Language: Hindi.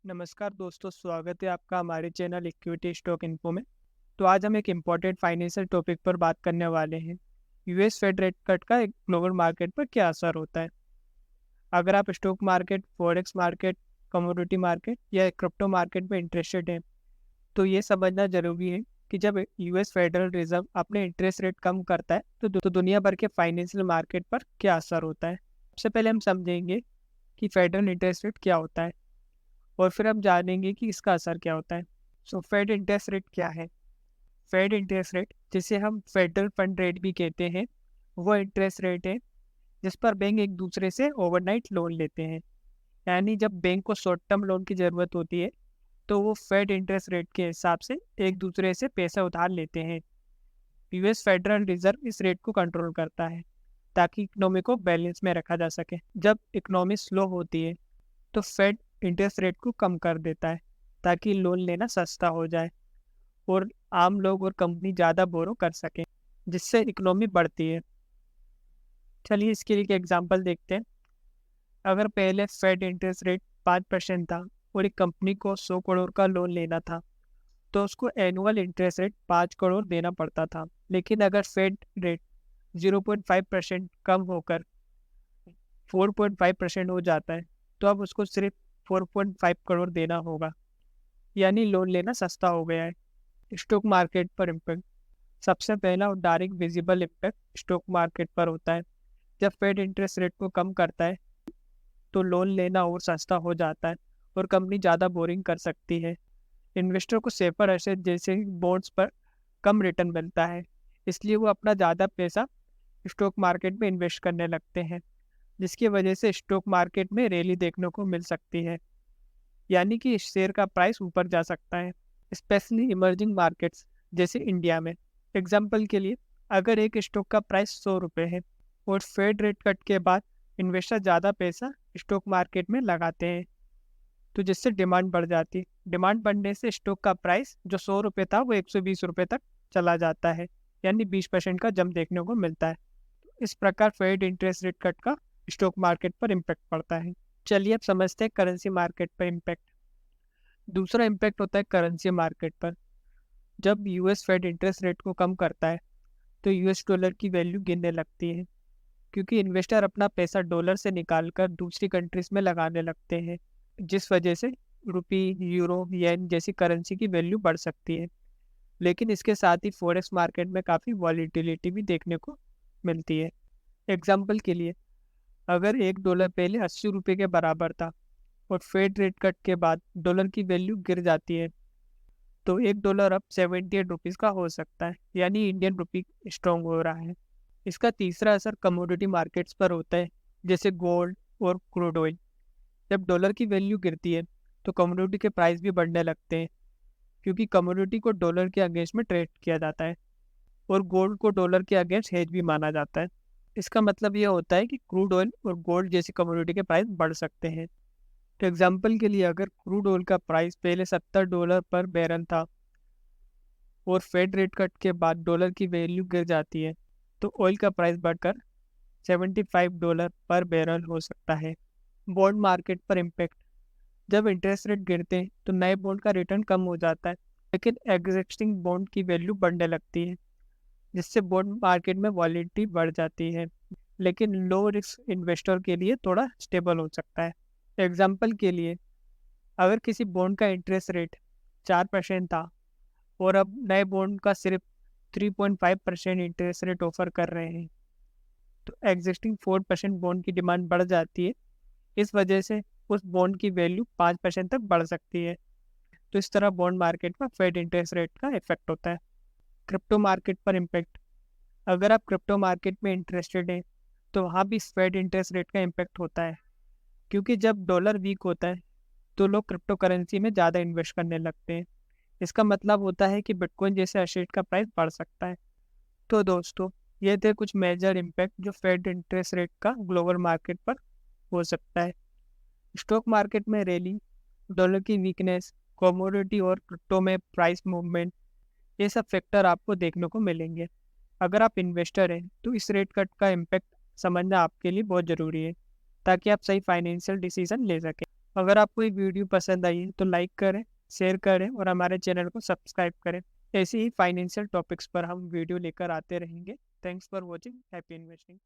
नमस्कार दोस्तों, स्वागत है आपका हमारे चैनल इक्विटी स्टॉक इन्फो में। तो आज हम एक इम्पॉर्टेंट फाइनेंशियल टॉपिक पर बात करने वाले हैं। यूएस फेड रेट कट का एक ग्लोबल मार्केट पर क्या असर होता है। अगर आप stock market, forex market, commodity market या क्रिप्टो मार्केट में इंटरेस्टेड हैं, तो ये समझना जरूरी है कि जब यूएस फेडरल रिजर्व अपने इंटरेस्ट रेट कम करता है तो दुनिया भर के फाइनेंशियल मार्केट पर क्या असर होता है। सबसे पहले हम समझेंगे कि फेडरल इंटरेस्ट रेट क्या होता है और फिर हम जानेंगे कि इसका असर क्या होता है। सो फेड इंटरेस्ट रेट क्या है। फेड इंटरेस्ट रेट, जिसे हम फेडरल फंड रेट भी कहते हैं, वो इंटरेस्ट रेट है जिस पर बैंक एक दूसरे से ओवरनाइट लोन लेते हैं। यानी जब बैंक को शॉर्ट टर्म लोन की ज़रूरत होती है तो वो फेड इंटरेस्ट रेट के हिसाब से एक दूसरे से पैसा उधार लेते हैं। यूएस फेडरल रिजर्व इस रेट को कंट्रोल करता है ताकि इकोनॉमी को बैलेंस में रखा जा सके। जब इकोनॉमी स्लो होती है तो फेड इंटरेस्ट रेट को कम कर देता है ताकि लोन लेना सस्ता हो जाए और आम लोग और कंपनी ज़्यादा बोरो कर सकें, जिससे इकोनॉमी बढ़ती है। चलिए इसके लिए एक एग्जांपल देखते हैं। अगर पहले फेड इंटरेस्ट रेट 5% था और एक कंपनी को 100 करोड़ का लोन लेना था तो उसको एनुअल इंटरेस्ट रेट 5 करोड़ देना पड़ता था। लेकिन अगर फेड रेट 0.5% कम होकर 4.5% हो जाता है तो अब उसको सिर्फ 4.5 करोड़ देना होगा। यानी लोन लेना सस्ता हो गया है। स्टॉक मार्केट पर इम्पैक्ट। सबसे पहला और direct visible impact stock market पर होता है। जब फेड इंटरेस्ट रेट को कम करता है तो लोन लेना और सस्ता हो जाता है और कंपनी ज़्यादा बोरिंग कर सकती है। इन्वेस्टर को सेफर एसेट जैसे बॉन्ड्स पर कम रिटर्न मिलता है, इसलिए वो अपना ज़्यादा पैसा स्टॉक मार्केट में इन्वेस्ट करने लगते हैं, जिसकी वजह से स्टॉक मार्केट में रैली देखने को मिल सकती है। यानी कि इस शेयर का प्राइस ऊपर जा सकता है, स्पेशली इमर्जिंग मार्केट्स जैसे इंडिया में। एग्जाम्पल के लिए, अगर एक स्टॉक का प्राइस 100 रुपये है और फेड रेट कट के बाद इन्वेस्टर ज़्यादा पैसा स्टॉक मार्केट में लगाते हैं तो जिससे डिमांड बढ़ जाती है। डिमांड बढ़ने से स्टॉक का प्राइस जो 100 रुपये था वो 120 रुपये तक चला जाता है, यानी 20% का जंप देखने को मिलता है। इस प्रकार फेड इंटरेस्ट रेट कट का स्टॉक मार्केट पर इम्पैक्ट पड़ता है। चलिए अब समझते हैं करेंसी मार्केट पर इम्पैक्ट। दूसरा इम्पैक्ट होता है करेंसी मार्केट पर। जब यूएस फेड इंटरेस्ट रेट को कम करता है तो यूएस डॉलर की वैल्यू गिरने लगती है, क्योंकि इन्वेस्टर अपना पैसा डॉलर से निकालकर दूसरी कंट्रीज में लगाने लगते हैं, जिस वजह से रुपी, यूरो, येन जैसी करेंसी की वैल्यू बढ़ सकती है। लेकिन इसके साथ ही फॉरेक्स मार्केट में काफ़ी वॉलीटिलिटी भी देखने को मिलती है। एग्जाम्पल के लिए, अगर $1 पहले 80 रुपये के बराबर था और फेड रेट कट के बाद डॉलर की वैल्यू गिर जाती है तो $1 अब 78 रुपीज़ का हो सकता है, यानी इंडियन रुपी स्ट्रॉन्ग हो रहा है। इसका तीसरा असर कमोडिटी मार्केट्स पर होता है, जैसे गोल्ड और क्रूड ऑयल। जब डॉलर की वैल्यू गिरती है तो कमोडिटी के प्राइस भी बढ़ने लगते हैं, क्योंकि कमोडिटी को डॉलर के अगेंस्ट में ट्रेड किया जाता है और गोल्ड को डॉलर के अगेंस्ट हेज भी माना जाता है। इसका मतलब यह होता है कि क्रूड ऑयल और गोल्ड जैसी कमोडिटी के प्राइस बढ़ सकते हैं। तो एग्जाम्पल के लिए, अगर क्रूड ऑयल का प्राइस पहले $70 पर बैरल था और फेड रेट कट के बाद डॉलर की वैल्यू गिर जाती है तो ऑयल का प्राइस बढ़कर $75 पर बैरल हो सकता है। बॉन्ड मार्केट पर इम्पैक्ट। जब इंटरेस्ट रेट गिरते हैं तो नए बॉन्ड का रिटर्न कम हो जाता है, लेकिन एग्जिस्टिंग बॉन्ड की वैल्यू बढ़ने लगती है, जिससे बॉन्ड मार्केट में वॉलेटिलिटी बढ़ जाती है, लेकिन लो रिस्क इन्वेस्टर के लिए थोड़ा स्टेबल हो सकता है। एग्जाम्पल के लिए, अगर किसी बॉन्ड का इंटरेस्ट रेट 4% था और अब नए बॉन्ड का सिर्फ 3.5% इंटरेस्ट रेट ऑफर कर रहे हैं तो एग्जिस्टिंग 4% बॉन्ड की डिमांड बढ़ जाती है। इस वजह से उस बॉन्ड की वैल्यू 5% तक बढ़ सकती है। तो इस तरह बॉन्ड मार्केट में फेड इंटरेस्ट रेट का इफेक्ट होता है। क्रिप्टो मार्केट पर इम्पैक्ट। अगर आप क्रिप्टो मार्केट में इंटरेस्टेड हैं तो वहाँ भी फेड इंटरेस्ट रेट का इम्पैक्ट होता है, क्योंकि जब डॉलर वीक होता है तो लोग क्रिप्टो करेंसी में ज़्यादा इन्वेस्ट करने लगते हैं। इसका मतलब होता है कि बिटकॉइन जैसे एसेट का प्राइस बढ़ सकता है। तो दोस्तों, ये थे कुछ मेजर इम्पैक्ट जो फेड इंटरेस्ट रेट का ग्लोबल मार्केट पर हो सकता है। स्टॉक मार्केट में रैली, डॉलर की वीकनेस, कमोडिटी और क्रिप्टो में प्राइस मूवमेंट, ये सब फैक्टर आपको देखने को मिलेंगे। अगर आप इन्वेस्टर हैं तो इस रेट कट का इम्पैक्ट समझना आपके लिए बहुत ज़रूरी है, ताकि आप सही फाइनेंशियल डिसीजन ले सकें। अगर आपको ये वीडियो पसंद आई है तो लाइक करें, शेयर करें और हमारे चैनल को सब्सक्राइब करें। ऐसे ही फाइनेंशियल टॉपिक्स पर हम वीडियो लेकर आते रहेंगे। Thanks for watching, happy investing.